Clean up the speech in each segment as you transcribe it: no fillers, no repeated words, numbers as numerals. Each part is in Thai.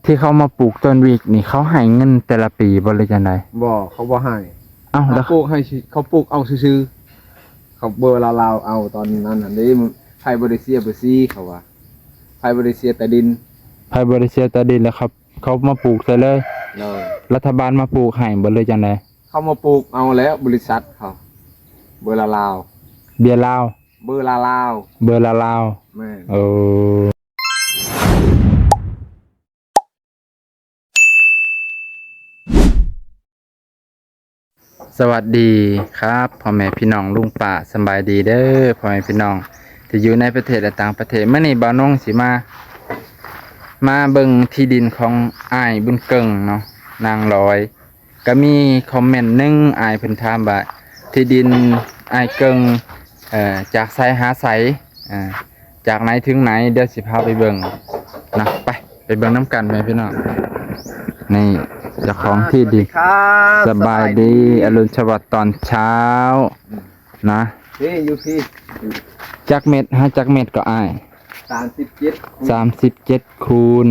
ที่เขามาปลูกต้นวิกนี่เขาให้เงินแต่ละปีบ่เลยจังได๋บ่เขาบ่ให้เอ้าแล้วเขาปลูกให้เขาปลูกเอาซื่อๆเขาเบอร์ลาวๆเอาตอนนั้นน่ะนี่ไผบ่ได้เสียบ่ซี่เขาว่าไผบ่ได้เสียแต่ดินไผบ่ได้เสียแต่ดินแล้วครับเขามาปลูกซะเลยรัฐบาลมาปลูกให้บ่เลยจังได๋เขามาปลูกเอาแล้วบริษัทเขาเบอร์ลาวเบียร์ลาวเบอร์ลาว เบอร์ลาวแม่โอ้สวัสดีครับพ่อแม่พี่น้องลุงป้าสบายดีเด้อพ่อแม่พี่น้องที่อยู่ในประเทศและต่างประเทศมื้อนี้บ่าวน้องสิมาเบิ่งที่ดินของอ้ายบุญเกิงเนาะนางลอยก็มีคอมเมนต์นึงอ้ายเพิ่นถามว่าที่ดินอ้ายเกิงจากไสหาไสจากไหนถึงไหนเดี๋ยวสิพาไปเบิ่งนะไปเบิ่งน้ำกันแม่พี่น้องนี่เจ้าของที่ดินสบายดีอรุณสวัสดิ์ตอนเช้านะนี่อยู่พี่จักเม็ดจักเม็ดก็อ้าย37คูณ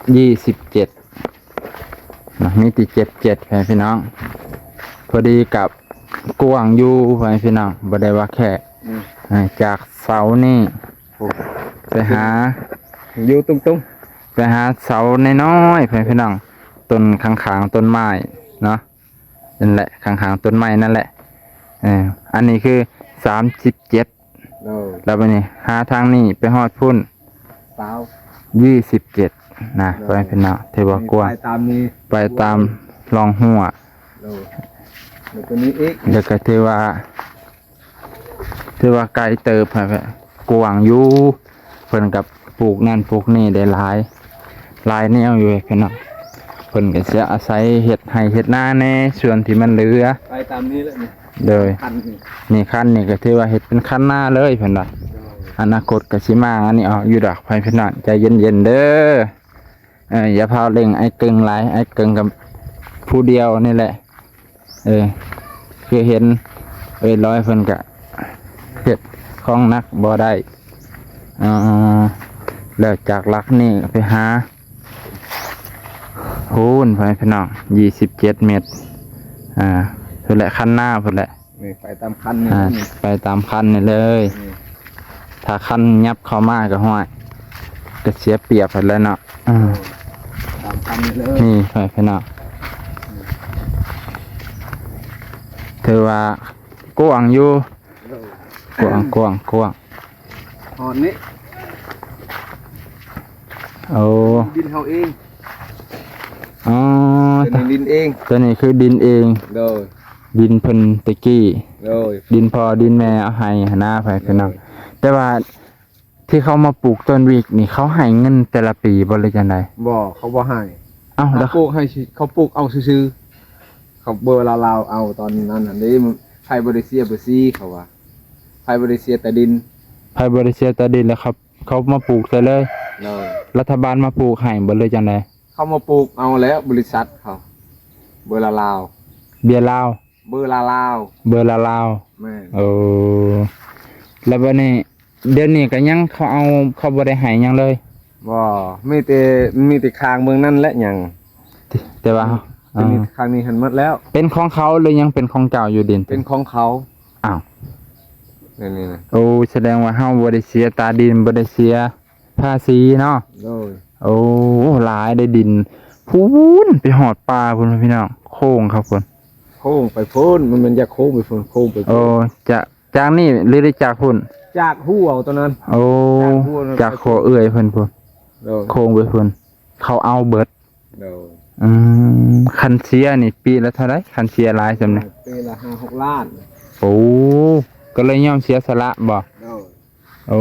27นะมีติ77พี่น้องพอดีกับกว้างอยู่พี่น้องบ่ได้ว่าแค่จากเสานี่ไปหาอยู่ตุ้งไปหาเสาน้อยๆพี่น้องต้นข้างๆต้นไม้เนาะนั่นแหละข้างๆต้นไม้นั่นแหละอันนี้คือ37แล้วไปนี่หาทางนี้ไปฮอดพุ่น27นะพี่น้องถือว่ากว้างไปตามนี้ไปตามรองหัวแล้วตัวนี้อีกเดี๋ยวก็ถือว่าไกลเติบกว้างอยู่เพิ่นกับปลูกนั่นปลูกนี่ได้หลายแนวอยู่พี่น้องเพิ่นก็สิอาศัยเฮ็ดให้เฮ็ดนาแน่ส่วนที่มันเหลือไปตามนี้แหละนี่โดยนี่คันนี่ก็ถือว่าเฮ็ดเป็นคันนาเลยเพิ่นว่าอนาคตก็สิมาอันนี้อยู่ดอกพี่น้องใจเย็นๆเด้ออย่าพาเร่งไอ้เกิงหลายไอ้เกิงกับผู้เดียวนี่แหละคือเห็นร้อยเพิ่นก็เฮ็ดของนักบ่ได้แล้วจากหลักนี่ไปหาโหนพี่น้อง27 เมตรเพิ่นแหละคันหน้าเพิ่นแหละไปตามคันนี่ไปตามคันนี่เลยถ้าคันยับเข้ามาก็ห้อยก็เสียเปรียบเพิ่นแล้วเนาะตามคันนี่เลยนี่พี่น้องถือว่ากว้างอยู่กว้างหอนนี้โอ้ดินเฮาเองตัวนี้ดินเองตัวนี้คือดินเองโดยดินเพิ่นตะกี้โดยดินพอดินแม่เอาให้หน้าไปพี่น้องแต่ว่าที่เขามาปลูกต้นวิกนี่เขาให้เงินแต่ละปีบ่เลยจังได๋บ่เขาบ่ให้เอ้าแล้วปลูกให้เขาปลูกเอาซื่อๆเขาเบอร์ลาวๆเอาตอนนั้นน่ะนี่ไผบ่ได้เสียบ่ซี่เขาว่าไผบ่ได้เสียแต่ดินไผบ่ได้เสียแต่ดินแล้วครับเขามาปลูกซะเลยรัฐบาลมาปลูกให้บ่เลยจังได๋เขามาปลูกเอาแล้วบริษัทเขาเบอร์ลาวเบียร์ลาวเบอร์ลาวเบอร์ลาวแม่โอ้แล้วบัดนี้เดี๋ยวนี้ก็ยังเขาบ่ได้ให้หยังเลยบ่มีแต่คางเมืองนั่นแหละหยังแต่ว่ามีคางนี้หันหมดแล้วเป็นของเขาหรือยังเป็นของเจ้าอยู่ดินเป็นของเขาอ้าวนี่นะโอ้แสดงว่าเฮาบ่ได้เสียตาดินบ่ได้เสียภาษีเนาะโอ้หลายได้ดินพูนไปหอดปลาพุ่นพี่น้องโค้งครับพุ่นโค้งไปพุ่นมันจะโค้งไปพุ่นโค้งไปโอ้จากนี่หรือได้จากพุ่นจากหัวตัวนั้นโอ้จากคอเอื้อยพุ่นโค้งไปพุ่นเขาเอาเบิดคันเชียนี่ปีละเท่าไรคันเชียหลายซั่นนี่ปีละ5-6 ล้านโอ้ก็เลยยอมเสียสละบ่โอ้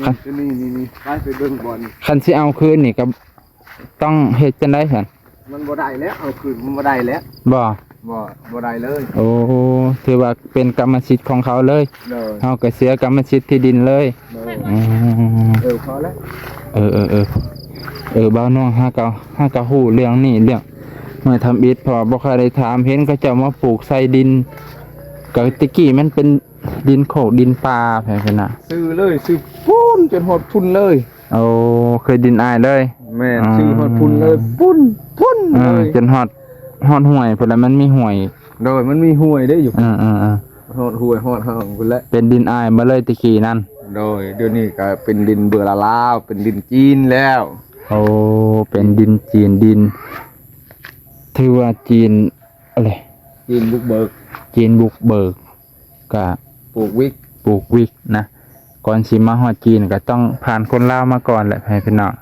คันนี่ไปเบิ่งบอลคันสิเอาคืนนี่ก็ต้องเฮ็ดจังได๋ซั่นมันบ่ได้แล้วเอาคืนมันบ่ได้แล้วบ่ได้เลยโอ้ถือว่าเป็นกรรมสิทธิ์ของเขาเลยเฮาก็เสียกรรมสิทธิ์ที่ดินเลยพอแล้วบ่าวน้องฮาก็ฮู้เรื่องนี้เรื่องเมื่อทำอิฐพอบ่ค่อยได้ถามเห็นเขาเจ้ามาปลูกใส่ดินก็ตะกี้มันเป็นดินโขกดินปลาแพ่ๆน่ะซื้อเลยซื้อพุ่นจนหดพุ่นเลยโอ้ เคยดินอายเลย แม่นชื่อฮอดพุ่นเลยพุ่นเล เออย จนฮอดห่วยพุ่นแล้วมันมีห่วย โดยมันมีห้วยได้อยู่ เออ ฮอดห้วยฮอดห้องพุ่นแหละ เป็นดินอายมาเลยตะกี้นั่น โดยเดี๋ยวนี้ก็เป็นดินเบื่อละลาวเป็นดินจีนแล้ว โอ้เป็นดินจีนดินถือว่าจีนอะไร จีนบุกเบิก จีนบุกเบิกก็ ปลูกวิก ปลูกวิกนะก่อนสิมาฮอดจีนก็ต้องผ่านคนลาวมาก่อนแหละให้พี่น้อง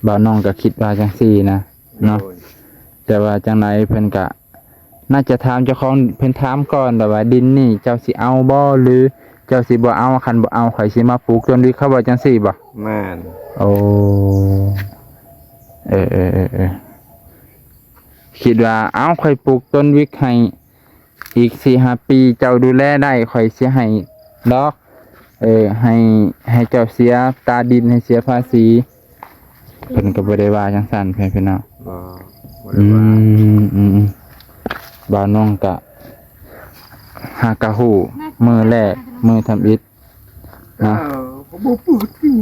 บ่าวน้องก็คิดว่าจังซี่นะเนาะ โดย แต่ว่าจังไหนเพิ่นก็น่าจะถามเจ้าของเพิ่นถามก่อนแต่ว่าดินนี่เจ้าสิเอาบ่หรือเจ้าสิบ่เอาคันบ่เอาข่อยสิมาปลูกต้นวิกเขาว่าจังซี่บ่ แม่น โอ้คิดว่าเอาข่อยปลูกต้นวิกให้อีก 4-5 ปีเจ้าดูแลได้ข่อยสิให้ดอกให้เจ้าเสียตาดินให้เสียภาษีเพิ่นก็บ่ได้ว่าจังซั่นเพิ่นพี่น้อง บ่บ่ อื ได้ว่าม บ่าวน้องกะหากะฮู้มือแรกมือทำอิฐนะ ผมบ่ปลูกที่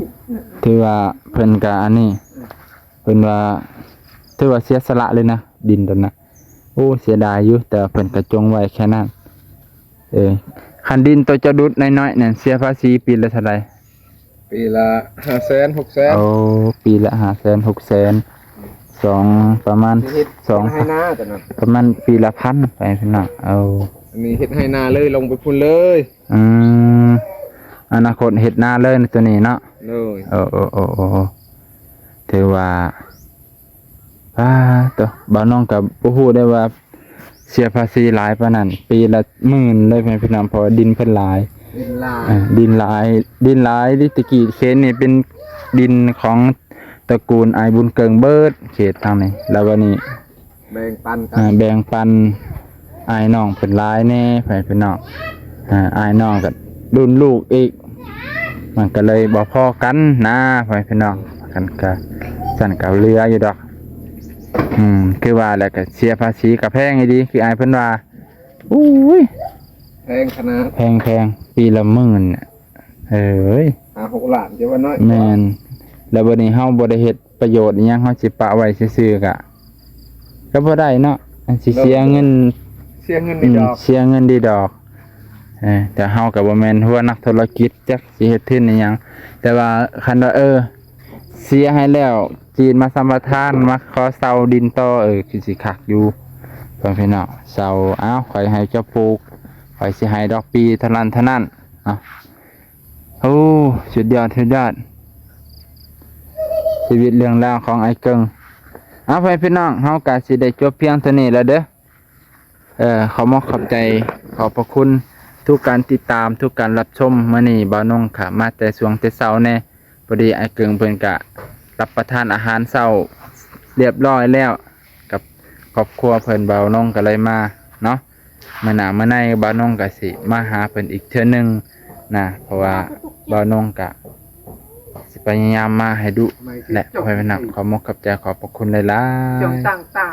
ถือว่าเพิ่นกะอันนี้เพิ่นว่าถือว่าเสียสละเลยนะดินตอนนั้นโอ้เสียดายอยู่แต่เพิ่นก็จงไว้แค่นั้นคันดินตัวเจ้าดุดน้อยๆนั่นเสียภาษีปีละเท่าไหร่ ปีละ500,000 600,000 โอ้ปีละ500,000 600,000ประมาณ เฮ็ด สอง ให้นาแต่นั้น ประมาณปีละพันไปพี่น้องเอา อันนี้เฮ็ดให้นาเลยลงไปพุ่นเลย อืมอนาคตเฮ็ดนาเลยในตัวนี้เนาะ เลย โอ้ถือว่าตัวบ่าวน้องกับบ่ฮู้ได้ว่าเสียภาษีหลายปานนั้นปีละ10,000เลยพี่น้องเพราะว่าดินเพิ่นหลาย ดินลา ดินหลายดิตะกี้เขตนี่เป็นดินของตระกูลอายบุญเกิงเบิดเขตทางนี้แล้ววันนี้ แบ่งปันกั แบ่งปันอายน้องเป็นหลายแน่พี่น้องอายน้องก็รุ่นลูกอีกมันก็เลยบ่พอกันนะพี่น้องกันก็สั่นก็เรืออยู่ดอกคือว่าแล้วก็เสียภาษีก็แพงอีดีคืออายเพิ่นว่าอุ้ย แพงขนาด แพงปีละ10,000น่ะเอ้ย 5-6 ล้านจะว่าน้อย แม่นแล้วบัดนี้เฮาบ่ได้เฮ็ดประโยชน์อิหยังเฮาสิปะไว้ซื่อๆก็บ่ได้เนาะอันสิเสียเงิน เสียเงินในดอก เสียเงินดีดอกแต่เฮาก็บ่แม่นหัวนักธุรกิจจักสิเฮ็ดทุนอิหยังแต่ว่าคันว่าเสียให้แล้วจีนมาสัมปทานมาขอเซาดินต่อคือสิคักอยู่เพิ่นพี่น้องเซาอ้าวข่อยให้เจ้าปลูกข่อยสิให้ดอกปีเท่านั้นโอ้สุดยอดชีวิตเรื่องราวของไอ้เกิงเอาไปพี่น้องเฮากะสิได้จบเพียงเท่านี้แล้วเด้อขอมอบขอบใจขอบพระคุณทุกการติดตามทุกการรับชมมื้อนี้บ่าวนงค่ะมาแต่สวงแต่เช้าแน่พอดีไอ้เกิงเพิ่นกะรับประทานอาหารเช้าเรียบร้อยแล้วกับครอบครัวเพิ่นบ่าวนงก็เลยมาเนาะมื้อหน้ามื้อในบ่าวนงก็สิมาหาเพิ่นอีกเทื่อนึงนะเพราะว่าบ่าวนงกะสิพยายามมาให้ดุและพ่อแม่พี่น้องขอมอบขอบใจขอบพระคุณหลายๆ จงตั้งตา